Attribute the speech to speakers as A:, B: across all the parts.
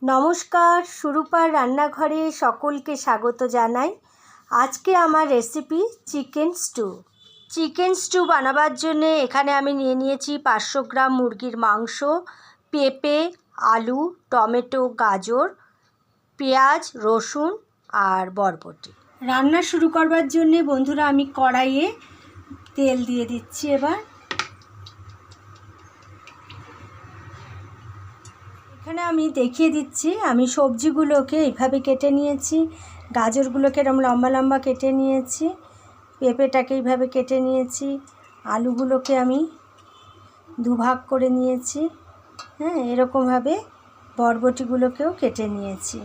A: নমস্কার, সুরূপার রান্নাঘরে সকলকে স্বাগত জানাই। আজকে আমার রেসিপি চিকেন স্টু বানাবার জন্যে এখানে আমি নিয়ে নিয়েছি 500 গ্রাম মুরগির মাংস, পেঁপে, আলু, টমেটো, গাজর, পেঁয়াজ, রসুন আর বরবটি। রান্না শুরু করবার জন্যে বন্ধুরা আমি কড়াইয়ে তেল দিয়ে দিচ্ছি। এখানে আমি দেখিয়ে দিচ্ছি, আমি সবজিগুলোকে এইভাবে কেটে নিয়েছি। গাজরগুলোকে এরকম লম্বা লম্বা কেটে নিয়েছি, পেঁপেটাকে এইভাবে কেটে নিয়েছি, আলুগুলোকে আমি দুভাগ করে নিয়েছি। এরকমভাবে বরবটিগুলোকেও কেটে নিয়েছি।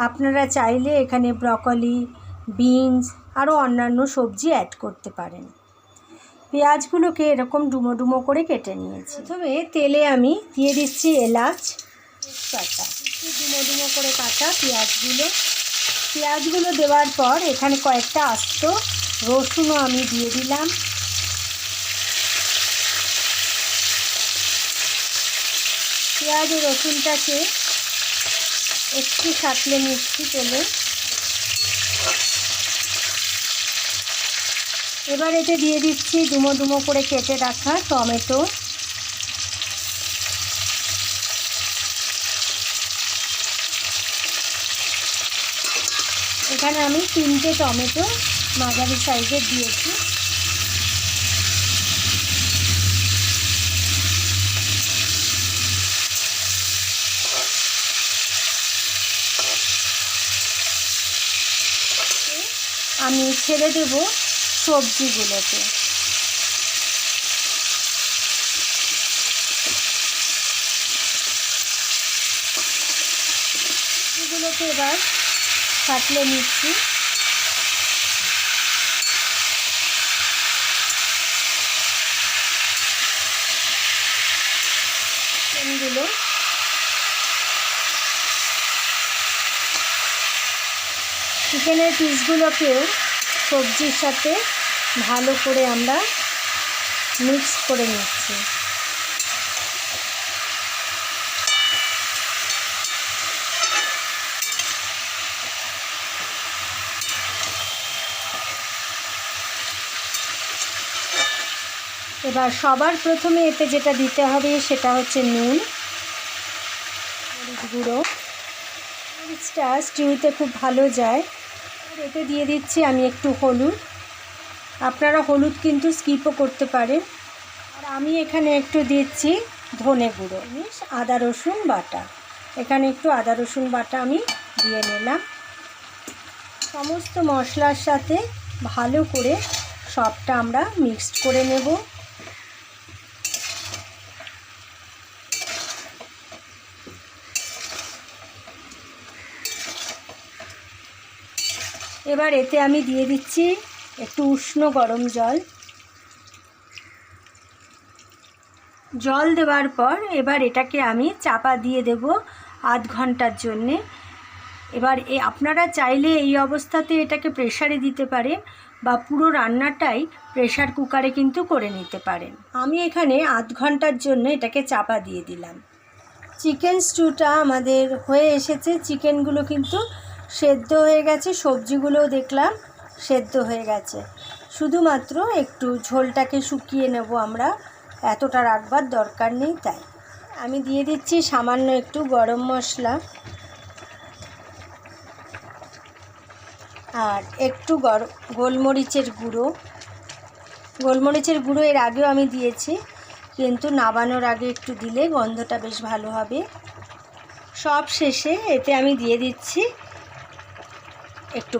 A: আপনারা চাইলে এখানে ব্রকলি, বিনস আরও অন্যান্য সবজি অ্যাড করতে পারেন। পেঁয়াজগুলোকে এরকম ডুমো ডুমো করে কেটে নিয়েছি। প্রথমে তেলে আমি দিয়ে দিচ্ছি এলাচ কাটা, ডুমো ডুমো করে কাটা পেঁয়াজগুলো দেওয়ার পর এখানে কয়েকটা আস্ত রসুনও আমি দিয়ে দিলাম। পেঁয়াজ ও রসুনটাকে একটু সাঁতলে নিচ্ছি তেলে। এবার এতে দিয়ে দিচ্ছি ডুমো ডুমো করে কেটে রাখা টমেটো, এখানে আমি 3টে টমেটো মাঝারি সাইজের দিয়েছি। আমি ছেড়ে দেব সবজিগুলোকে। এবার ছাটলে নিচ্ছি। চিকেনগুলো চিকেনের পিসগুলোকেও সবজির সাথে ভালো করে আমরা মিক্স করে নিচ্ছি। এবার সবার প্রথমে এতে যেটা দিতে হবে সেটা হচ্ছে নুন, মরিচ গুঁড়ো। মরিচটা স্টিউতে খুব ভালো যায়। এতে দিয়ে দিচ্ছি আমি একটু হলুদ। আপনারা হলুদ কিন্তু স্কিপও করতে পারেন। আর আমি এখানে একটু দিচ্ছি ধনে গুঁড়ো, আদা রসুন বাটা। এখানে একটু আদা রসুন বাটা আমি দিয়ে নিলাম। সমস্ত মশলার সাথে ভালো করে সবটা আমরা মিক্সড করে নেব। এবার এতে আমি দিয়ে দিচ্ছি একটু উষ্ণ গরম জল দেওয়ার পর এবার এটাকে আমি চাপা দিয়ে দেব আধ ঘন্টার জন্যে। এবার আপনারা চাইলে এই অবস্থাতে এটাকে প্রেসারে দিতে পারেন বা পুরো রান্নাটাই প্রেসার কুকারে কিন্তু করে নিতে পারেন। আমি এখানে আধ ঘন্টার জন্য এটাকে চাপা দিয়ে দিলাম। চিকেন স্টুটা আমাদের হয়ে এসেছে। চিকেনগুলো কিন্তু সেদ্ধ হয়ে গেছে, সবজিগুলোও দেখলাম সেদ্ধ হয়ে গেছে। শুধুমাত্র একটু ঝোলটাকে শুকিয়ে নেব আমরা, এতটা রাখবার দরকার নেই। তাই আমি দিয়ে দিচ্ছি সামান্য একটু গরম মশলা আর একটু গোলমরিচের গুঁড়ো এর আগেও আমি দিয়েছি, কিন্তু নামানোর আগে একটু দিলে গন্ধটা বেশ ভালো হবে। সব শেষে এতে আমি দিয়ে দিচ্ছি একটু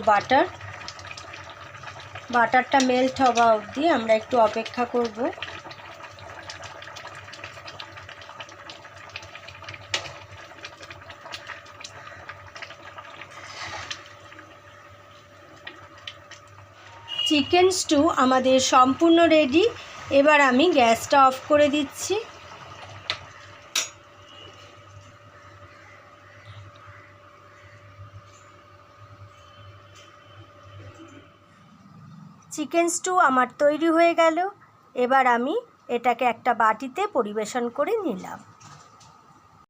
A: বাটারটা মেল্ট হওয়া অবধি আমরা একটু অপেক্ষা করব। চিকেন স্টু আমাদের সম্পূর্ণ রেডি। এবার আমি গ্যাসটা অফ করে দিচ্ছি। চিকেন স্টু আমার তৈরি হয়ে গেল। এবার আমি এটাকে একটা বাটিতে পরিবেশন করে নিলাম।